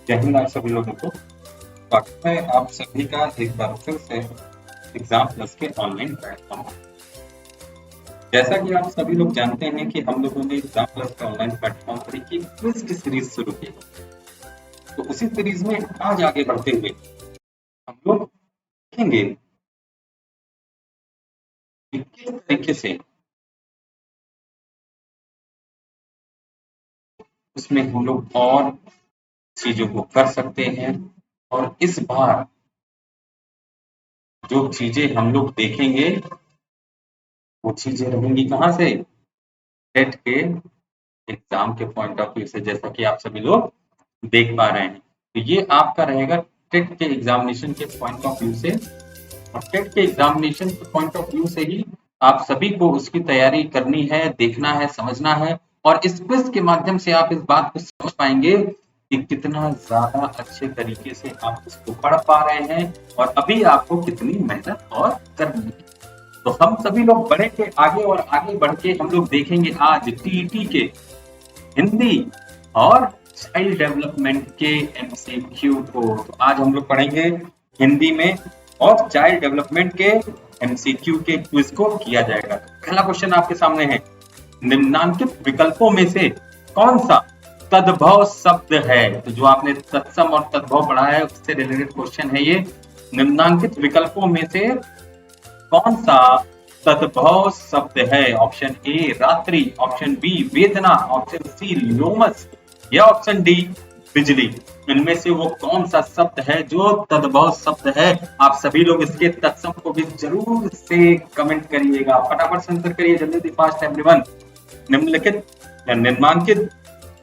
जय हिंद आप सभी लोगों को। स्वागत है आप सभी का एक बार फिर से एग्जाम प्लस के ऑनलाइन प्लेटफॉर्म। जैसा कि आप सभी लोग जानते हैं कि हम लोगों ने एग्जाम प्लस के ऑनलाइन प्लेटफॉर्म पर एक क्विज की सीरीज शुरू की। तो उसी सीरीज में आज आगे बढ़ते हुए हम लोग देखेंगे कि किस तरीके से उसमें हम लोग और चीजों को कर सकते हैं। और इस बार जो चीजें हम लोग देखेंगे वो चीजें रहेंगी कहाँ से, टेट के एग्जाम के पॉइंट ऑफ व्यू से, जैसा कि आप सभी लोग देख पा रहे हैं। तो ये आपका रहेगा टेट के एग्जामिनेशन के पॉइंट ऑफ व्यू से, और टेट के एग्जामिनेशन के पॉइंट ऑफ व्यू से ही आप सभी को उसकी तैयारी करनी है, देखना है, समझना है। और इस क्विज के माध्यम से आप इस बात को समझ पाएंगे कि कितना ज्यादा अच्छे तरीके से आप इसको पढ़ पा रहे हैं और अभी आपको कितनी मेहनत और करनी है। तो हम सभी लोग बढ़ेंगे आगे और आगे बढ़ के हम लोग देखेंगे आज टीईटी के हिंदी और चाइल्ड डेवलपमेंट के एमसीक्यू को। तो आज हम लोग पढ़ेंगे हिंदी में और चाइल्ड डेवलपमेंट के एमसीक्यू के क्विज को किया जाएगा। पहला क्वेश्चन आपके सामने है, निम्नांकित विकल्पों में से कौन सा तद्भव शब्द है? तो जो आपने तत्सम और तद्भव पढ़ा है उससे रिलेटेड क्वेश्चन है ये। निम्नांकित विकल्पों में से कौन सा तद्भव शब्द है? ऑप्शन ए रात्रि, ऑप्शन बी वेदना, ऑप्शन सी लोमस या ऑप्शन डी बिजली। इनमें से वो कौन सा शब्द है जो तद्भव शब्द है? आप सभी लोग इसके तत्सम को भी जरूर से कमेंट करिएगा, फटाफट से आंसर करिए जल्दी, फास्ट एवरीवन। निम्नलिखित या निम्नांकित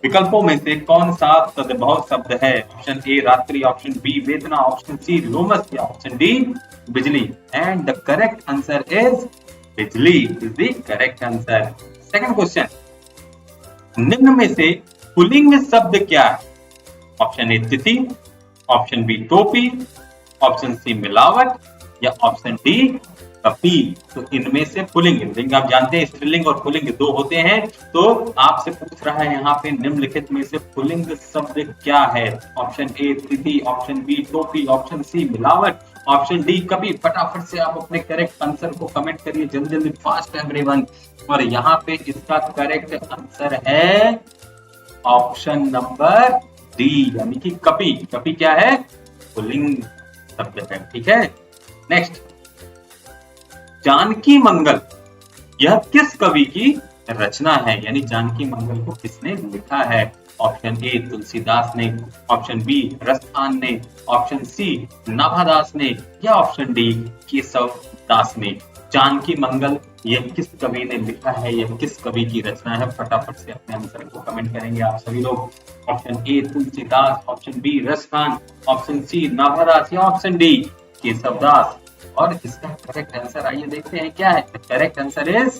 विकल्पों में से कौन सा तद्भव शब्द है? ऑप्शन ए रात्रि, ऑप्शन बी वेदना, ऑप्शन सी लोमस या ऑप्शन डी बिजली। And the correct answer is बिजली is the correct answer. Second question, निम्न में से पुल्लिंग शब्द क्या है? ऑप्शन ए तिथि, ऑप्शन बी टोपी, ऑप्शन सी मिलावट या ऑप्शन डी कपी। तो इनमें से पुल्लिंग, लिंग आप जानते हैं स्त्रीलिंग और पुल्लिंग दो होते हैं। तो आपसे पूछ रहा है यहाँ पे निम्नलिखित में से पुल्लिंग शब्द क्या है? ऑप्शन ए तिथि, ऑप्शन बी टोपी, ऑप्शन सी मिलावट, ऑप्शन डी कपी। फटाफट से आप अपने करेक्ट आंसर को कमेंट करिए जल्दी जल्दी, फास्ट एवरीवन। और यहाँ पे इसका करेक्ट आंसर है ऑप्शन नंबर डी, यानी कि कपी। कपी क्या है? पुल्लिंग शब्द है, ठीक है। नेक्स्ट, जानकी मंगल यह किस कवि की रचना है? यानी जानकी मंगल को किसने लिखा है? ऑप्शन ए तुलसीदास ने, ऑप्शन बी रसखान ने, ऑप्शन सी नाभादास ने या ऑप्शन डी केशव दास ने। जानकी मंगल यह किस कवि ने लिखा है, यह किस कवि की रचना है? फटाफट से अपने आंसर को कमेंट करेंगे आप सभी लोग। Option A Tulsidas, option B Raskhan, option C Nabhadas या ऑप्शन डी केशव दास। और इसका करेक्ट आंसर आइए देखते हैं क्या है। Correct answer is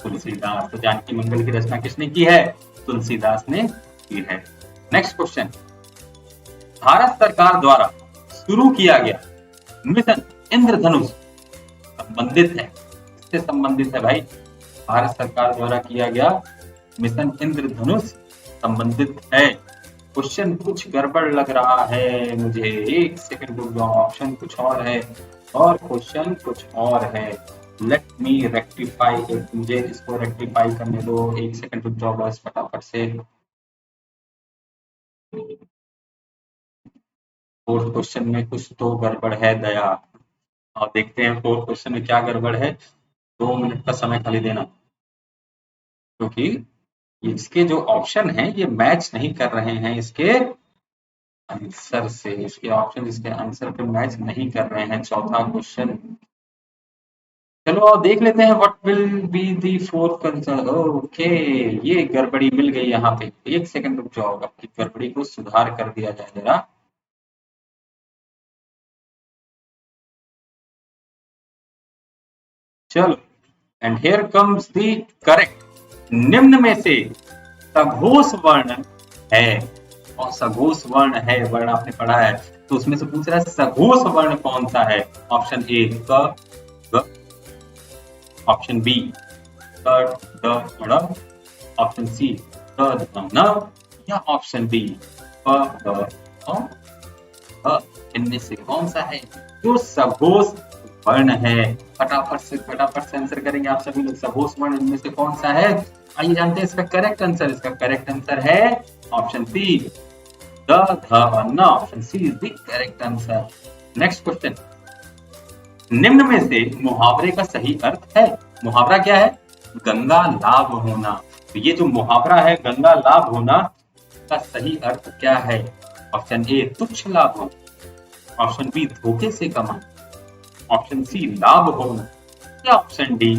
Tulsidas. तो जानकी मंगल की रचना किसने की है? तुलसीदास ने की है। नेक्स्ट क्वेश्चन, भारत सरकार द्वारा शुरू किया गया मिशन इंद्रधनुष संबंधित है, इससे संबंधित है भाई। भारत सरकार द्वारा किया गया मिशन इंद्रधनुष संबंधित है। क्वेश्चन कुछ गड़बड़ लग रहा है मुझे, एक सेकंड रुक जाओ। ऑप्शन कुछ और है और क्वेश्चन कुछ और है। लेट मी रेक्टिफाई इट, मुझे इसको रेक्टिफाई करने दो, एक सेकंड रुक जाओ बस फटाफट से। फोर्थ क्वेश्चन में कुछ तो गड़बड़ है दया, और देखते हैं फोर्थ क्वेश्चन में क्या गड़बड़ है। 2 मिनट का समय खाली देना, क्योंकि इसके जो ऑप्शन हैं ये मैच नहीं कर रहे हैं इसके आंसर से। इसके ऑप्शन इसके आंसर पे मैच नहीं कर रहे हैं। चौथा क्वेश्चन, चलो देख लेते हैं what will be the fourth concern. Okay, ये गड़बड़ी मिल गई यहाँ पे। एक सेकंड रुक जाओ, आपकी गड़बड़ी को सुधार कर दिया जाए जरा। चलो, and here comes the correct. निम्न में से सघोष वर्ण है, और सघोष वर्ण है, वर्ण आपने पढ़ा है, तो उसमें से पूछ रहा है सघोष वर्ण कौन सा है? ऑप्शन ए क, ग, ऑप्शन बी क द ड़, ऑप्शन सी क ध न या ऑप्शन डी प ग और अ, इनमें से कौन सा है जो सघोष वर्ण है? फटाफट से आंसर करेंगे आप सभी लोग। सघोष वर्ण इनमें से कौन सा है? आइए जानते हैं इसका करेक्ट आंसर। इसका करेक्ट आंसर है ऑप्शन सी, द, ध और न। Option C is the correct answer. Next question, निम्न में से मुहावरे का सही अर्थ है? मुहावरा क्या है? गंगा लाभ होना। तो ये जो मुहावरा है गंगा लाभ होना का सही अर्थ क्या है? ऑप्शन ए तुच्छ लाभ होना, ऑप्शन बी धोखे से कमाना, ऑप्शन सी लाभ होना या ऑप्शन डी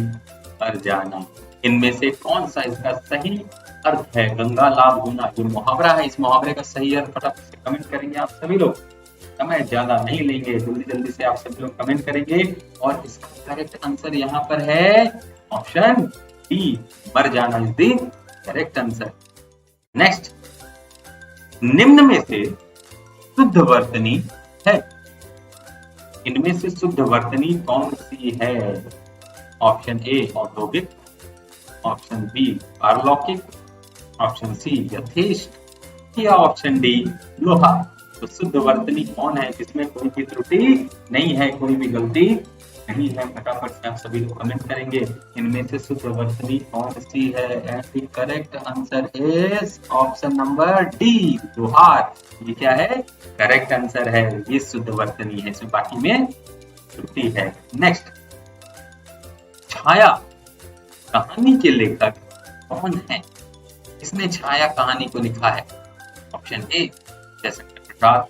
पर जाना। इनमें से कौन सा इसका सही अर्थ है? गंगा लाभ होना जो मुहावरा है, इस मुहावरे का सही अर्थ फटाफट से कमेंट करेंगे आप सभी लोग। समय ज्यादा नहीं लेंगे, जल्दी जल्दी से आप सभी लोग कमेंट करेंगे। और इसका करेक्ट आंसर यहाँ पर है ऑप्शन डी, मर जाना is the correct answer. Next, निम्न में से शुद्ध वर्तनी है? इनमें से शुद्ध वर्तनी कौन सी है? ऑप्शन ए औद्योगिक, ऑप्शन बी पारलौकिक, ऑप्शन सी यथेष्ट या ऑप्शन डी लोहा। तो शुद्ध वर्तनी कौन है जिसमें कोई भी त्रुटि नहीं है, कोई भी गलती नहीं है? फटाफट से आप सभी लोग कमेंट करेंगे इनमें से शुद्ध वर्तनी कौन सी है। And the correct answer is option number D, लोहार। ये क्या है? करेक्ट आंसर है, ये शुद्ध वर्तनी है, इसमें बाकी में त्रुटि है। नेक्स्ट, छाया कहानी के लेखक कौन है? इसने छाया कहानी को लिखा है? Option a Jaishankar Prasad,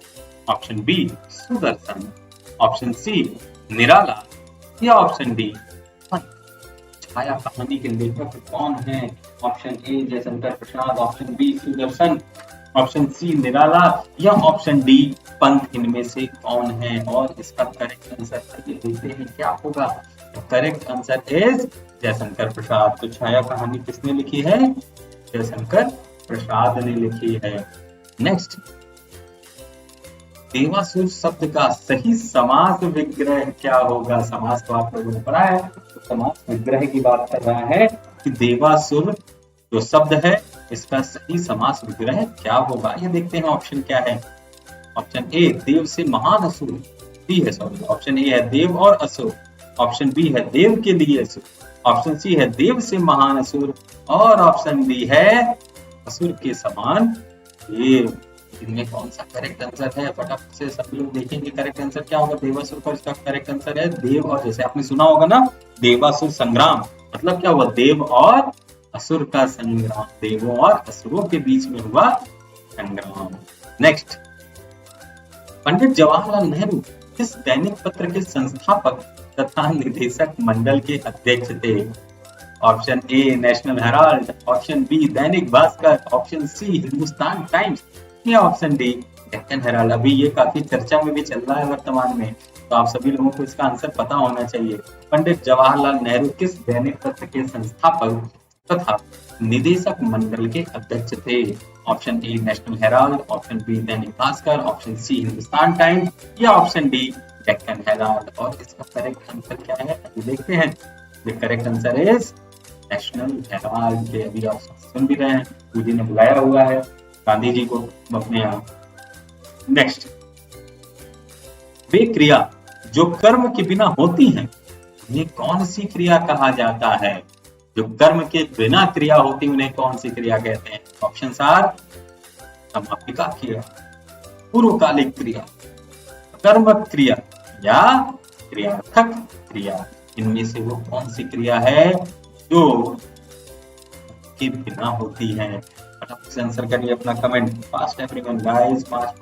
option b Sudarshan, option c Nirala या ऑप्शन डी छाया कहानी के लेखक कौन है? Option a Jaishankar Prasad, option b Sudarshan, option c Nirala या ऑप्शन डी पंत। इनमें से कौन है? और इसका करेक्ट आंसर देखते हैं क्या होगा। Correct answer is Jaishankar Prasad. तो छाया कहानी किसने लिखी है? जयशंकर प्रसाद ने लिखी है। नेक्स्ट, देवासुर शब्द का सही समास विग्रह क्या होगा? समास तो आप लोगों ने पढ़ा है, तो समास विग्रह की बात कर रहा है कि देवासुर जो शब्द है इसका सही समास विग्रह क्या होगा। ये देखते हैं ऑप्शन क्या है। ऑप्शन ए देव से महान असुर, बी है सॉरी ऑप्शन ए है देव और असुर, ऑप्शन बी है देव के लिए असुर, ऑप्शन सी है देव से महान असुर और ऑप्शन डी है असुर के समान देव। इनमें कौन सा करेक्ट आंसर है? फटाफट से सब लोग देखेंगे करेक्ट आंसर क्या होगा देवासुर पर। इसका करेक्ट आंसर है देव और, जैसे आपने सुना होगा ना देवासुर संग्राम, मतलब क्या हुआ? देव और असुर का संग्राम, देवों और असुरों के बीच में हुआ संग्राम। नेक्स्ट, पंडित जवाहरलाल नेहरू किस दैनिक पत्र के संस्थापक तथा निदेशक मंडल के अध्यक्ष थे? Option a National Herald, option b Dainik Bhaskar, option c Hindustan Times या ऑप्शन डी डेक्कन हेराल्ड। अभी ये काफी चर्चा में भी चल रहा है वर्तमान में, तो आप सभी लोगों को इसका आंसर पता होना चाहिए। पंडित जवाहरलाल नेहरू किस दैनिक पत्र के संस्थापक तथा निदेशक मंडल के अध्यक्ष थे? Option a National Herald, option b Dainik Bhaskar, option c Hindustan Times या ऑप्शन डी डेक्कन हेराल्ड। और इसका करेक्ट आंसर क्या है अभी देखते हैं। The correct answer is National Herald. के अभी आप सुन भी रहे हैं, मोदी ने बुलाया हुआ है गांधी जी को अपने यहाँ। नेक्स्ट, वे क्रिया जो कर्म के बिना होती हैं उन्हें कौन सी क्रिया कहा जाता है? जो कर्म के बिना क्रिया होती उन्हें कौन सी क्रिया कहते हैं? ऑप्शन आर समापिका क्रिया, पूर्वकालिक क्रिया, कर्म क्रिया या क्रियार्थक क्रिया। इनमें से वो कौन सी क्रिया है जो के बिना होती है? फटाफट से आंसर करिए अपना comment. Fast everyone guys, fast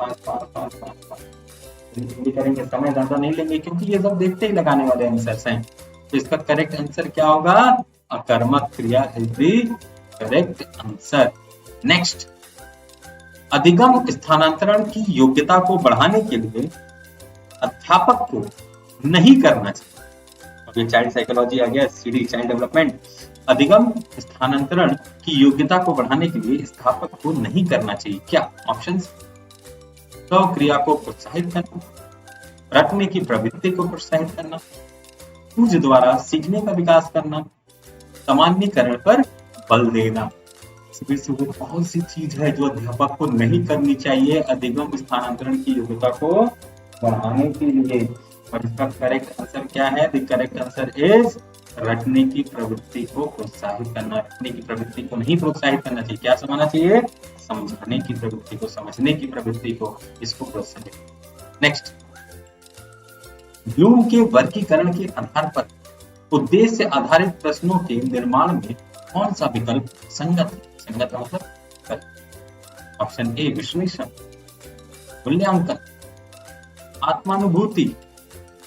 करेंगे, समय ज्यादा नहीं लेंगे क्योंकि ये सब देखते ही लगाने वाले आंसर्स हैं। तो इसका करेक्ट आंसर क्या होगा? अकर्मक क्रिया is the correct answer. Next, अधिगम स्थानांतरण की योग्यता को बढ़ाने के लिए अध्यापक को नहीं करना चाहिए। अब ये चाइल्ड साइकोलॉजी आ गया, सीडी चाइल्ड डेवलपमेंट। अधिगम स्थानांतरण की योग्यता को बढ़ाने के लिए अध्यापक को नहीं करना चाहिए क्या? ऑप्शंस, तो क्रिया को प्रोत्साहित करना, रटने की प्रवृत्ति को प्रोत्साहित करना, सूझ द्वारा सीखने का विकास करना, सामान्यीकरण पर बल देना। सुबह सुबह कौन सी चीज है जो अध्यापक को नहीं करनी चाहिए अधिगम स्थानांतरण की योग्यता को बढ़ाने के लिए? और इसका करेक्ट आंसर क्या है? द करेक्ट आंसर इज रटने की प्रवृत्ति को प्रोत्साहित करना। रटने की प्रवृत्ति को नहीं प्रोत्साहित करना चाहिए, क्या समझना चाहिए? समझाने की प्रवृत्ति को, समझने की प्रवृत्ति को, इसको प्रोत्साहित। नेक्स्ट, ब्लूम के वर्गीकरण के आधार पर उद्देश्य आधारित प्रश्नों के निर्माण में कौन सा विकल्प संगत है? संगत मतलब ऑप्शन ए विश्लेषण, मूल्यांकन, आत्मानुभूति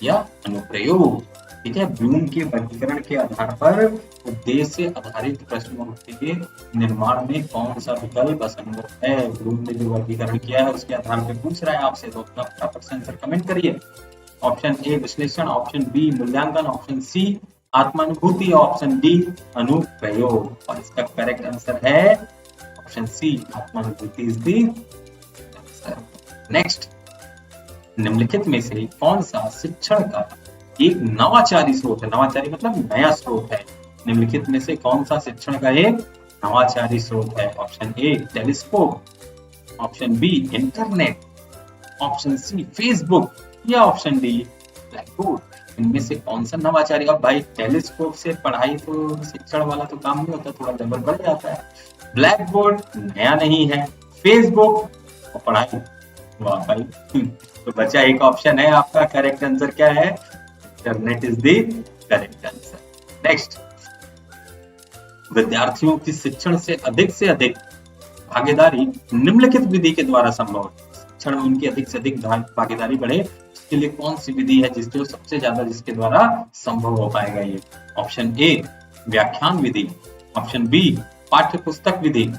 या अनुप्रयोग। ठीक है, ब्लूम के वर्गीकरण के आधार पर उद्देश्य आधारित प्रश्नों के निर्माण में कौन सा विकल्प असंगत है? ब्लूम ने जो वर्गीकरण किया है उसके आधार पर पूछ रहा है आपसे, तो अपना फटाफट से आंसर कमेंट करिए। ऑप्शन ए विश्लेषण, ऑप्शन बी मूल्यांकन, ऑप्शन सी आत्मानुभूति, ऑप्शन डी अनुप्रयोग। और इसका करेक्ट आंसर है ऑप्शन सी, आत्मानुभूति इज द आंसर। नेक्स्ट, निम्नलिखित में से कौन सा शिक्षण का एक नवाचारी स्रोत है? नवाचारी मतलब नया स्रोत है। निम्नलिखित में से कौन सा शिक्षण का एक नवाचारी स्रोत है? Option A telescope, option B internet, option C Facebook या ऑप्शन डी ब्लैक बोर्ड। इनमें से कौन सा नवाचारी? अब भाई टेलीस्कोप से पढ़ाई तो शिक्षण वाला तो काम नहीं होता, थोड़ा लेवल बढ़ जाता है। ब्लैक बोर्ड नया नहीं है, फेसबुक और पढ़ाई, वाह भाई। तो बचा एक ऑप्शन है आपका, करेक्ट आंसर क्या है? Internet is the correct answer. Next, विद्यार्थियों की शिक्षण से अधिक भागीदारी निम्नलिखित विधि के द्वारा संभव है। शिक्षण में उनकी अधिक से अधिक भागीदारी बढ़े, उसके लिए कौन सी विधि है जिसके सबसे ज्यादा जिसके द्वारा संभव हो पाएगा ये? ऑप्शन ए व्याख्यान विधि, ऑप्शन बी पाठ्य पुस्तक विधि,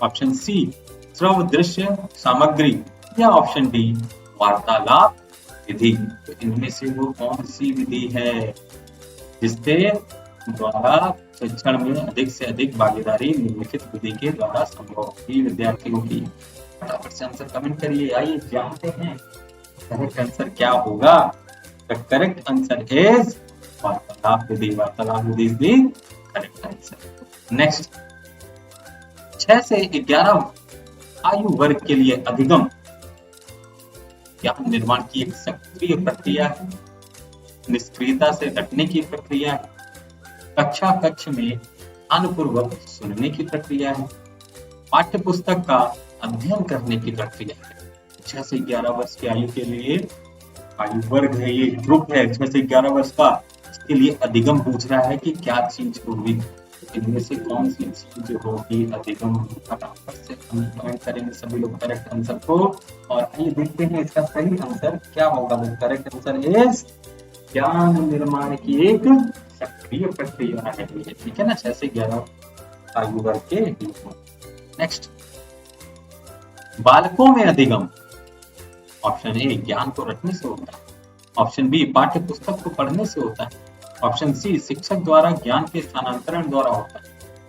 ऑप्शन सी श्रव्य दृश्य सामग्री या ऑप्शन डी वार्तालाप विधि। तो इनमें से वो कौन सी विधि है जिसके द्वारा शिक्षण में अधिक से अधिक भागीदारी निम्नलिखित विधि के द्वारा संभव होगी विद्यार्थियों की? फटाफट से आंसर कमेंट करिए। आइए जानते हैं करेक्ट आंसर क्या होगा। द करेक्ट आंसर इज वार्तालाप विधि। वार्तालाप विधि is the correct answer. Next, 6 से 11 आयु वर्ग के लिए अधिगम ज्ञान निर्माण की एक सक्रिय प्रक्रिया है, निष्क्रियता से रटने की प्रक्रिया है, कक्षा कक्ष में ध्यानपूर्वक सुनने की प्रक्रिया है, पाठ्य पुस्तक का अध्ययन करने की प्रक्रिया है। 6 से 11 वर्ष की आयु के लिए आयु वर्ग है, ये ग्रुप है 6 से 11 वर्ष का, इसके लिए अधिगम पूछ रहा है कि क्या चीज होगी। इनमें से कौन सी चीज होगी अधिगम? फटाफट से हम कमेंट करेंगे सभी लोग करेक्ट आंसर को, और आइए देखते हैं इसका सही आंसर क्या होगा। करेक्ट आंसर इज ज्ञान निर्माण की एक सक्रिय प्रक्रिया है, ठीक है ना, 6 से 11 आयु वर्ग के। नेक्स्ट, बालकों में अधिगम ऑप्शन ए ज्ञान को रटने से होता है, ऑप्शन बी पाठ्य पुस्तक को पढ़ने से होता है, ऑप्शन सी शिक्षक द्वारा ज्ञान के स्थानांतरण द्वारा होता है,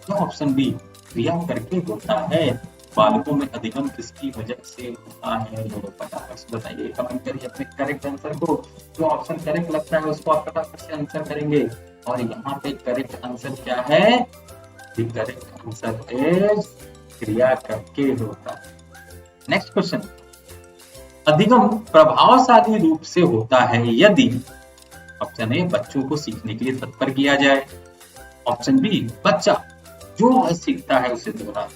या ऑप्शन डी क्रिया करके होता है। बालकों में अधिगम किसकी वजह से होता है? फटाफट से बताइए, कमेंट करिए अपने करेक्ट आंसर को। जो ऑप्शन करेक्ट लगता है उसको आप फटाफट से आंसर करेंगे। और यहाँ पे करेक्ट आंसर क्या है? करेक्ट आंसर इज क्रिया करके होता है। नेक्स्ट क्वेश्चन, अधिगम प्रभावशाली रूप से होता है यदि ऑप्शन ए बच्चों को सीखने के लिए तत्पर किया जाए, ऑप्शन बी बच्चा जो वह सीखता है उसे दोहराए,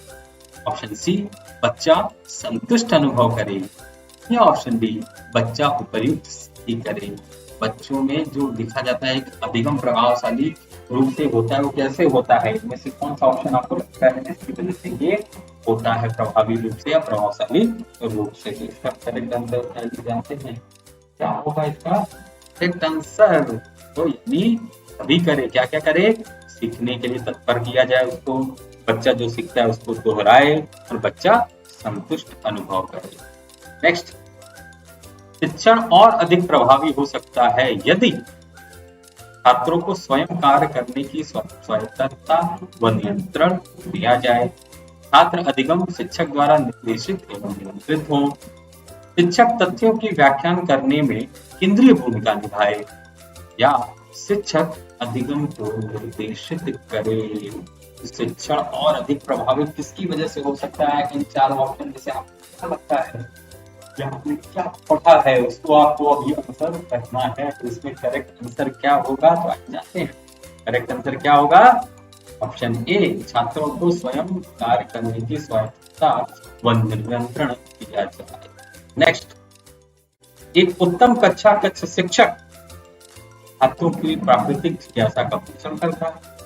ऑप्शन सी बच्चा संतुष्ट अनुभव करे, या ऑप्शन डी बच्चा उपयुक्त स्थिति करे। बच्चों में जो देखा जाता है एक अधिगम प्रभावशाली रूप से होता है, वो कैसे होता है? इनमें से कौन सा ऑप्शन आपको लगता है जिसकी वजह से ये होता है प्रभावी रूप से या प्रभावशाली रूप से? इसका करेक्ट आंसर जानते हैं क्या होगा? इसका करेक्ट आंसर तो यानी सभी करे, क्या क्या करे? सीखने के लिए तत्पर किया जाए उसको, बच्चा जो सीखता है उसको दोहराए, और बच्चा संतुष्ट अनुभव करे। नेक्स्ट, शिक्षण और अधिक प्रभावी हो सकता है यदि छात्रों को स्वयं कार्य करने की स्वायत्तता व नियंत्रण दिया जाए, छात्र अधिगम शिक्षक द्वारा निर्देशित एवं नियंत्रित हो, शिक्षक तथ्यों की व्याख्यान करने में केंद्रीय भूमिका निभाए, या शिक्षक अधिगम को निर्देशित करे। शिक्षण और अधिक प्रभावित किसकी वजह से हो सकता है? इन 4 ऑप्शन में से आपको क्या लगता है? या आपने क्या पढ़ा है उसको आपको अभी आंसर करना है। तो इसमें करेक्ट आंसर क्या होगा? तो आप जानते हैं करेक्ट आंसर क्या होगा? ऑप्शन ए, छात्रों को स्वयं कार्य करने की स्वायत्तता व नियंत्रण दिया जाए। नेक्स्ट, एक उत्तम कक्षा कक्ष शिक्षक छात्रों की प्राकृतिक जिज्ञासा का पोषण करता है,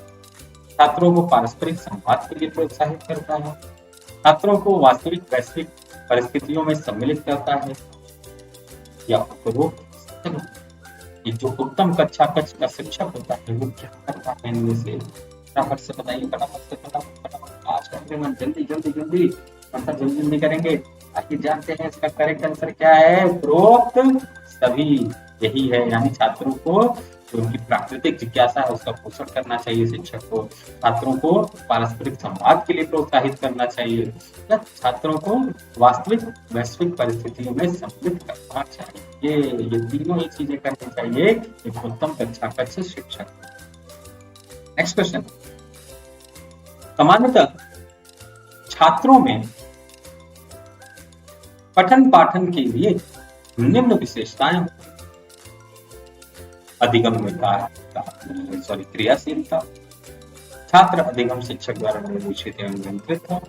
छात्रों को पारस्परिक संवाद के लिए प्रोत्साहित करता है, छात्रों को वास्तविक वैश्विक परिस्थितियों में सम्मिलित करता है, या उपरोक्त ये जो उत्तम कक्षा कक्ष का शिक्षक होता है वो क्या करता है इनमें से? फटाफट से बताइए, फटाफट आज करते हैं, जल्दी जल्दी जल्दी आंसर जल्दी जल्दी करेंगे। आइए जानते हैं इसका करेक्ट आंसर क्या है। उपरोक्त सभी यही है, यानी छात्रों को जो उनकी प्राकृतिक जिज्ञासा है उसका पोषण करना चाहिए शिक्षक को, छात्रों को पारस्परिक संवाद के लिए प्रोत्साहित करना चाहिए, या छात्रों को वास्तविक वैश्विक परिस्थितियों में सम्मिलित करना चाहिए। ये तीनों ही चीजें करनी चाहिए एक उत्तम कक्षा कक्ष शिक्षक। नेक्स्ट क्वेश्चन, सामान्यतः छात्रों में पठन पाठन के लिए निम्न विशेषताएं अधिगम में क्रियाशीलता, छात्र अधिगम शिक्षक द्वारा निर्देशित एवं नियंत्रित हो,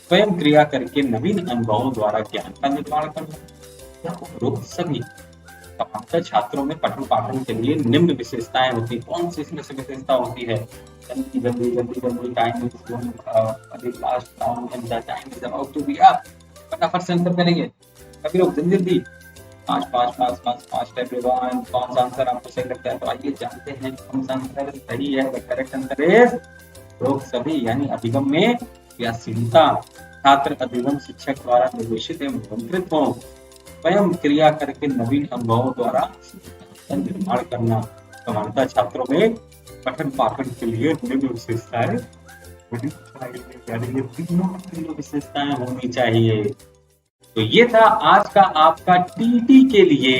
स्वयं क्रिया करके नवीन अनुभवों द्वारा ज्ञान का निर्माण करना, या उपरोक्त सभी। सामान्यतः छात्रों में पठन पाठन के लिए निम्न विशेषताएं होती है। कौन सी इसमें से विशेषता होती है? जल्दी जल्दी जल्दी जल्दी, time is about to be up. फटाफट से आंसर करेंगे सभी लोग, जल्दी जल्दी। 5 एवरीवन, कौन सा आंसर आपको सही लगता है? तो आइए जानते हैं कौन सा आंसर सही है। करेक्ट आंसर इज उपरोक्त सभी, यानी अधिगम में क्रियाशीलता, छात्र अधिगम शिक्षक द्वारा निर्देशित एवं नियंत्रित हो, स्वयं क्रिया करके नवीन अनुभवों द्वारा निर्माण करना। समानता छात्रों में पठन पाठन के लिए निम्न विशेषताएं तीनों विशेषताएं होनी चाहिए। तो ये था आज का आपका टीटी के लिए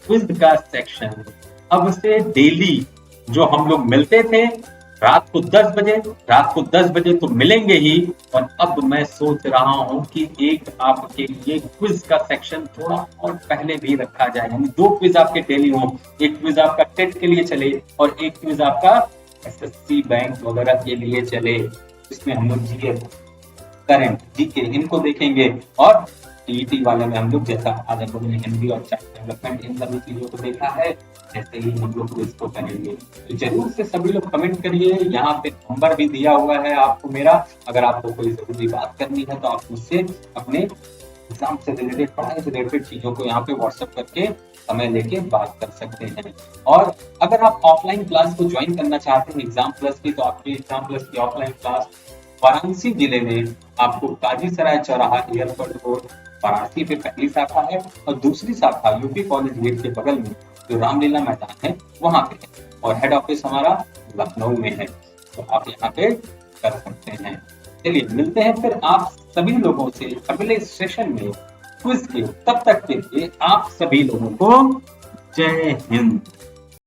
क्विज का सेक्शन। अब से डेली जो हम लोग मिलते थे रात को 10 बजे तो मिलेंगे ही, और अब मैं सोच रहा हूं कि एक आपके लिए क्विज का सेक्शन थोड़ा और पहले भी रखा जाए, यानी 2 क्विज आपके डेली हो। एक क्विज आपका टेट के लिए चले और एक क्विज आपका एसएससी बैंक वगैरह के लिए चले। इसमें हम लोग जीके, करंट, जीके इनको देखेंगे, और टीईटी वाले में हम लोग जैसा आज हम लोगों ने हिंदी और चाइल्ड डेवलपमेंट इन सभी चीजों को देखा है, ऐसे ही हम लोग इसको करेंगे। तो जरूर से सभी लोग कमेंट करिए। यहाँ पे नंबर भी दिया हुआ है आपको मेरा, अगर आपको कोई जरूरी बात करनी है तो आप मुझसे अपने एग्जाम से रिलेटेड, पढ़ाई से रिलेटेड चीजों को यहाँ पे व्हाट्सएप करके समय लेके बात कर सकते हैं। और अगर आप ऑफलाइन क्लास को ज्वाइन करना चाहते हैं एग्जाम प्लस की, तो आपकी एग्जाम प्लस की ऑफलाइन क्लास वाराणसी जिले में आपको काजीसराय चौराहा एयरपोर्ट रोड वाराणसी पे पहली शाखा है, और दूसरी शाखा यूपी कॉलेज गेट के बगल में जो रामलीला मैदान है वहां पे है, और हेड ऑफिस हमारा लखनऊ में है। तो आप यहाँ पे कर सकते हैं। चलिए मिलते हैं फिर आप सभी लोगों से अगले सेशन में क्विज के। तब तक के लिए आप सभी लोगों को जय हिंद।